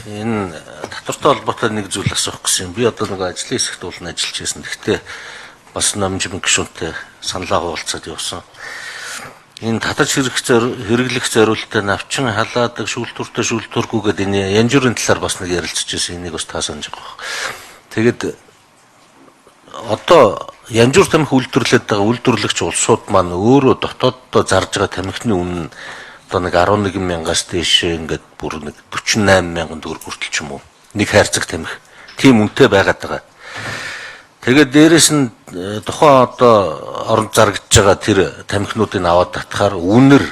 Энэ татвартай холбоотой нэг зүйл асуух гэсэн юм. Би одоо нэг ажлын хэсэгт уулна ажиллаж байсан. Гэхдээ бас намжим гишүүнтэй саналаа хуваалцаад явсан. Энэ татаж хэрэглэх зориулалтаа навчин халаадаг шүүлтүртэй шүүлтүргүйгээд энэ янжуурын талаар бас нэг ярилцж байсан. Энийг бас та санаж байгаа. Тэгэд одоо янжуур тамхи үйлдвэрлээд байгаа үйлдвэрлэгч улсууд маань өөрөө дотооддоо зарж байгаа тамхины үнэ одоо нэг 11,000-аас дээш ингээд бүр нэг 48,000 төгрөг хүртэл ч юм уу. Нэг хайрцаг тамхи. Тийм үнэтэй байгаад байгаа. Тэгээд дээрэс нь тухайн одоо оронд зарагдж байгаа тэр тамхинуудыг аваад татахаар үнэр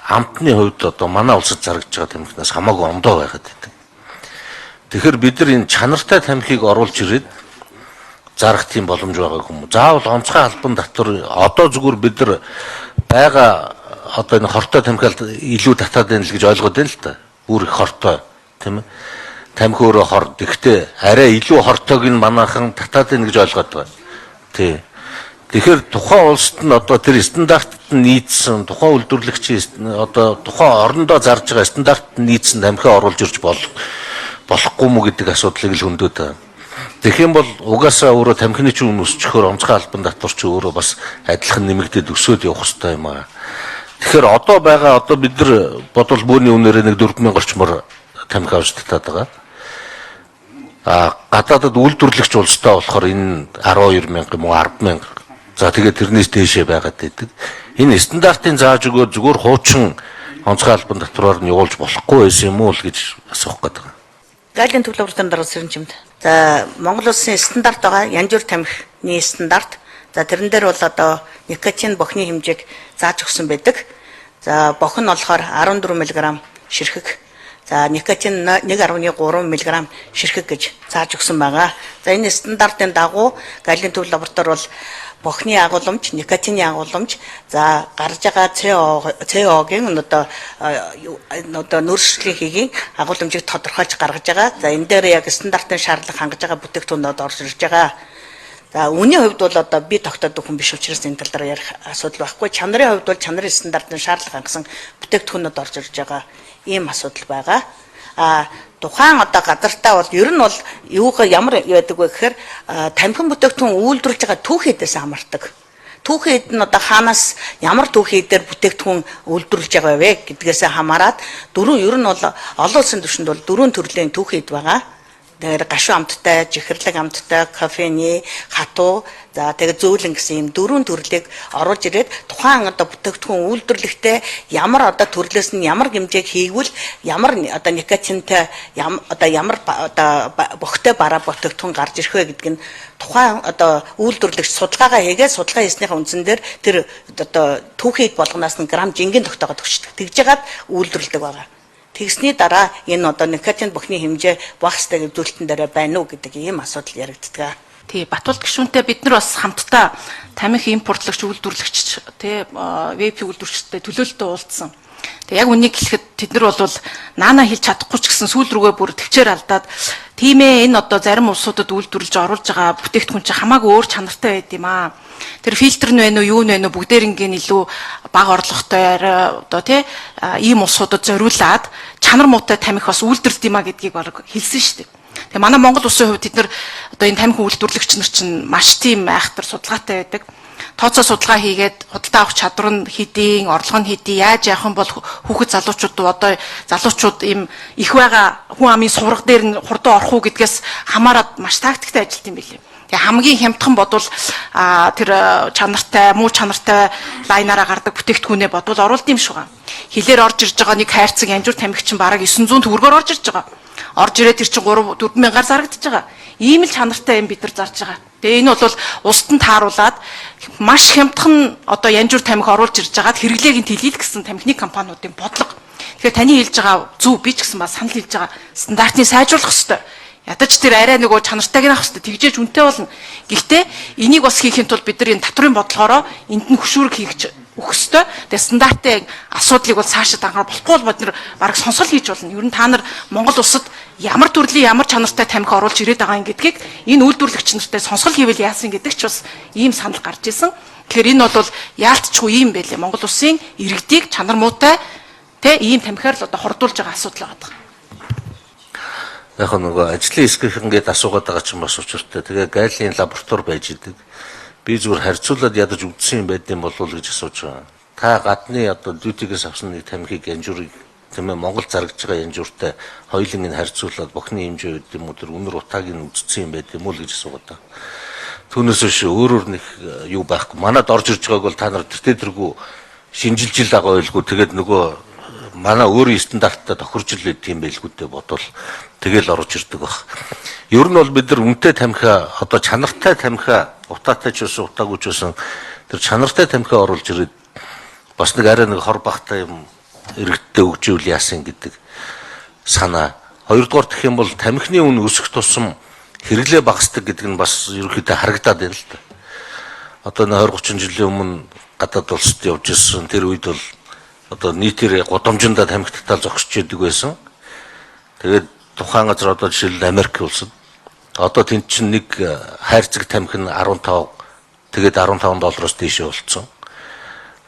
амтны хувьд одоо манай улсад зарагдж байгаа тамхинаас хамаагүй ондоо байгаад байдаг. Тэгэхээр бид нар энэ чанартай тамхиг оруулж ирээд зарах тийм боломж байгаа юм. Заавал онцгой албан татвар одоо зүгээр бид нар байгаа одоо энэ хортой тамхиалд илүү татаад байна л гэж ойлгоод байна л та. Бүр их хортой тийм ээ. Тамхи өөрөө хор. Гэхдээ арай илүү хортойг нь манайхан татаад байна гэж ойлгоод байгаа. Тий. Тэгэхээр тухайн улсад нь одоо тэр стандартад нийцсэн тухайн үйлдвэрлэгчийн одоо тухайн орондоо зарж байгаа стандартад нийцсэн тамхи оруулж ирж болохгүй мүү гэдэг асуудлыг л хөндөд байгаа. Тэгэх юм бол угаасаа өөрөө тамхины чинь үн өсчихөөр онцгой албан татвар чи өөрөө бас адилхан нэмэгдээд өсөд явах хэрэгтэй юм аа. Тэгэхээр одоо бид нар бодвол бөөний үнээрээ нэг 4,000 орчмоор тамхи авч татаад байгаа. Гадаадад үйлдвэрлэгч улстай болохоор энэ 12,000 юм уу 10,000. За тэгээд тэрнээс дээшээ байгаад байдаг. Энэ стандартын зааж өгөө зүгээр хуучин онцгой албан татвараар нь явуулж болохгүй байсан юм уу л гэж асуух гээд байгаа. Гайлын төлөвлөлтөнд дараа сэрэмжимд. За Монгол улсын стандарт байгаа янжуур тамхины стандарт. За тэрэн дээр бол одоо никотин бохны хэмжээг зааж өгсөн байдаг. За бох нь болохоор 14 мг ширхэг. За никотин 1.3 мг ширхэг гэж зааж өгсөн байгаа. За энэ стандартын дагуу Гайлын төв лаборатори бол бохны агуулмж, никотины агуулмж, за гарч байгаа CO-гийн одоо нөрслийн агуулмжийг тодорхойлж гаргаж байгаа. За энэ дээр яг стандартын шаардлага хангаж байгаа бүтээгдэхүүнүүд орж ирж байгаа. За үнийн хувьд бол одоо би тогтоодог хүн биш учраас энэ тал дээр ярих асуудал байхгүй. Чанарын хувьд бол чанарын стандартын шаардлага хангасан бүтээгдэхүүнүүд орж ирж байгаа ийм асуудал байгаа. Тухайн одоо газартаа бол ер нь бол юугаар ямар яадаг вэ гэхээр тамхин бүтээгдэхүүн үйлдвэрлэж байгаа түүхийдээс хамаардаг. Түүхийд нь одоо хаанаас ямар түүхий дээр бүтээгдэхүүн үйлдвэрлэж байгаа вэ гэдгээс хамаарат ер нь бол олон улсын түвшинд бол 4 төрлийн түүхийд байгаа. Тэр гашуун амттай, жихэрлэг амттай, кофений, хатуу, за тэгээд зөөлөн гэсэн юм 4 төрлийг оруулж ирээд тухайн одоо бүтээгдэхүүн үйлдвэрлэхдээ ямар одоо төрлөөс нь ямар хэмжээг хийгвэл ямар одоо никотинтай ямар одоо бохтой бараа бүтээгдэхүүн гарч ирэх вэ гэдг нь тухайн одоо үйлдвэрлэгч судалгаагаа хийгээд судалгаа хийснийхээ үндсэн дээр тэр одоо түүхийг болгоноос нь грамм жингийн тогтоогод өгчдөг. Тэгж яагаад үйлдвэрлэдэг байгаа. Тэгсний дараа энэ одоо никотин бохны хэмжээ багах ёстой зүйлтэн дээр байна уу гэдэг ийм асуудал яригддаг. Тий, Батболд гишүүнтэй бид нар бас хамтдаа тамхи импортлогч үйлдвэрлэгч тий вейп үйлдвэрчтэй төлөөлөлтөд уулзсан. Тэг яг үнийг хэлэхэд тэд нар бол наана хэлж чадахгүй ч гэсэн сүүл рүүгээ бүр төвчээр алдаад тийм ээ энэ одоо зарим улсуудад үйлдвэрлэж оруулж байгаа бүтээгдэхүүн чинь хамаагүй өөр чанартай байд юм аа. Тэр фильтр нь вэ юу вэ бүгдээрингийн илүү бага орлоготой одоо тий ийм улсуудад зориулаад чанар муутай тамхи бас үйлдвэрлэдэг юм а гэдгийг баг хэлсэн шүү дээ. Тэгээ манай Монгол улсын хувьд тэд нар одоо энэ тамхи үйлдвэрлэгч нар чинь маш тийм айхтар судалгаатай байдаг. Тооцоо судалгаа хийгээд худалдаа авах чадвар нь хэдийн, орлого нь хэдийн, яаж яах юм бол хүүхэд залуучууд одоо залуучууд ийм их байгаа хүн амын сурга дээр нь хурдан орох уу гэдгээс хамаарат маш тактиктэй ажилт юм билээ. Тэгээ хамгийн хямдхан бодвол тэр чанартай, муу чанартай лайнаараа гардаг бүтээгдэхүүнээ бодвол оруулд юм шиг байгаа. Хилээр орж ирж байгаа нэг хайрцаг янжуур тамхи чинь бараг 900 төгрөгөөр орж ирж байгаа. Орж ирээд тэр чинь 3-4 мянгаар зарагдаж байгаа. Ийм л чанартай юм бид нар зарж байгаа. Тэгээ энэ бол улсад нь тааруулаад маш хямдхан одоо янжуур тамхи оруулж ирж байгаад хэрэглээг нь тэлхийл гэсэн тамхины компаниудын бодлого. Тэгэхээр таны хэлж байгаа зөв би ч гэсэн бас санал хэлж байгаа стандартыг сайжруулах хэрэгтэй. Ядаж тэр арай нөгөө чанартайг нь авах хэрэгтэй. Тэгжээж үнэтэй болно. Гэхдээ энийг бас хийхин тулд бид нар энэ татврын бодлогоороо энд нь хөшүүрэг хийх өгөх ёстой. Тэгээ стандартын асуудлыг бол цаашаа анхаар болохгүй бол бид нар бараг сонсол хийж болно. Ер нь та нар Монгол улсад ямар төрлийн ямар чанартай тамхи оруулж ирээд байгаа юм гэдгийг энэ үйлдвэрлэгч нартай сонсол хийвэл яасан гэдэг ч бас ийм санал гарч исэн. Тэгэхээр энэ бол яалтчгүй юм байлээ. Монгол улсын иргэдийг чанар муутай ийм тамхиар л одоо хордуулж байгаа асуудал байгаа. Яг нөгөө ажлын хэсгийнх ингээд асуугаад байгаа ч юм бас учиртай. Тэгээ гайлын лаборатори байж идэг. Би зүгээр харьцуулаад ядаж үдсэн юм байдсан болов уу гэж асууж байгаа. Та гадны одоо дьютигээс авсан нэг тамхиг янжуурыг тийм ээ Монгол зарагдж байгаа янжууртай хоёулын нь харьцуулаад бохны хэмжээ үүд юм уу тэр үнэр утааг нь үдцсэн юм байд юм уу гэж асуугаад байгаа. Түүнээс биш өөрөөр нэг юу байхгүй. Манад орж ирж байгааг бол та нар тэргүй шинжилж л байгаа байлгүй. Тэгээд нөгөө манай өөрийн стандарттай тохирж л байд юм байлгүйтэй бодвол тэгэл орж ирдэг баг. Ер нь бол бид нар үнэтэй тамхи одоо чанартай тамхи утаатай ч байсан утаагүй ч байсан тэр чанартай тамхи оруулж ирээд бас нэг арай нэг хор багтай юм иргэдтэй өгжүүл яасан гэдэг санаа. Хоёрдугаар гэх юм бол тамхины үн өсөх тусам хэрэглээ багасдаг гэдэг нь бас ерөнхийдөө харагдаад байна л да. Одоо 20-30 жилийн өмнө гадаад улсад явж ирсэн тэр үед бол одоо нийтээр гудамжиндаа тамхи татал зогсож идэг байсан. Тэгээд тухайн газар одоо жишээлбэл Америк улсад одоо тэнд чинь нэг хайрцаг тамхи нь 15 тэгээд $15 дээшээ болцсон.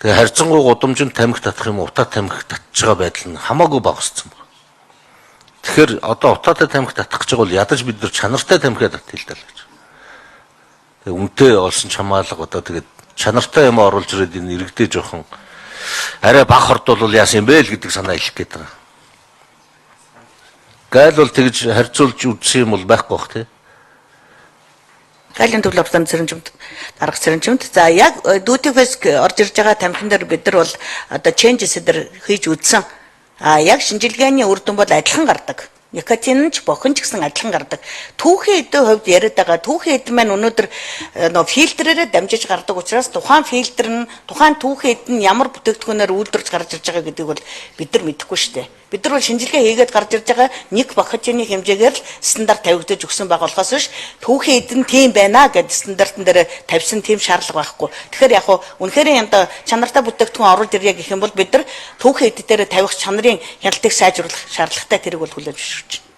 Тэгээ харьцангуй гудамжинд тамхи татах юм утаа тамхи татж байгаа байдал нь хамаагүй багассан байна. Тэгэхээр одоо утаатай тамхи татах гэж бол ядаж бид нар чанартай тамхи татъя л даа гэж. Тэгээ үнэтэй олсон чамаалга одоо тэгээд чанартай юм оруулж ирээд энэ иргэдээ жоохон арай баг хордвол яасан юм бэ л гэдэг санаа илэх гээд байгаа. Гайл бол тэгж харьцуулж үзсэн юм бол байхгүй бах тий. Гайлын төвлөрсөн сэрэмжимд дарга сэрэмжимд за яг duty fest орж ирж байгаа тамхин дээр бид нар бол одоо changes дээр хийж үзсэн. Яг шинжилгээний үр дүн бол адилхан гардаг. Никотин ч бохин ч гэсэн адилхан гардаг. Түүхийн эдийн хувьд яриад байгаа түүхийн эд маань өнөөдөр фильтрээрээ дамжиж гардаг учраас тухайн фильтр нь тухайн түүхийн эд нь ямар бүтээгдэхүүнээр үйлдвэрж гарч ирж байгаа гэдгийг бол бид нар мэдэхгүй шүү дээ. Бид нар бол шинжилгээ хийгээд гарч ирж байгаа нэг бохичны хэмжээгээр л стандарт тавигдаж өгсөн байгаа болохоос биш түүхийн эд нь тийм байна гэдэг стандартн дээр тавьсан тийм шаардлага байхгүй. Тэгэхээр яг үнэхээр янда чанартай бүтээгдэхүүн оруулж ирье гэх юм бол бид нар түүхийн эд дээр тавих чанарын хяналтыг сайжруулах шаардлагатай тэрийг бол хүлээж зөвшөөрч байна.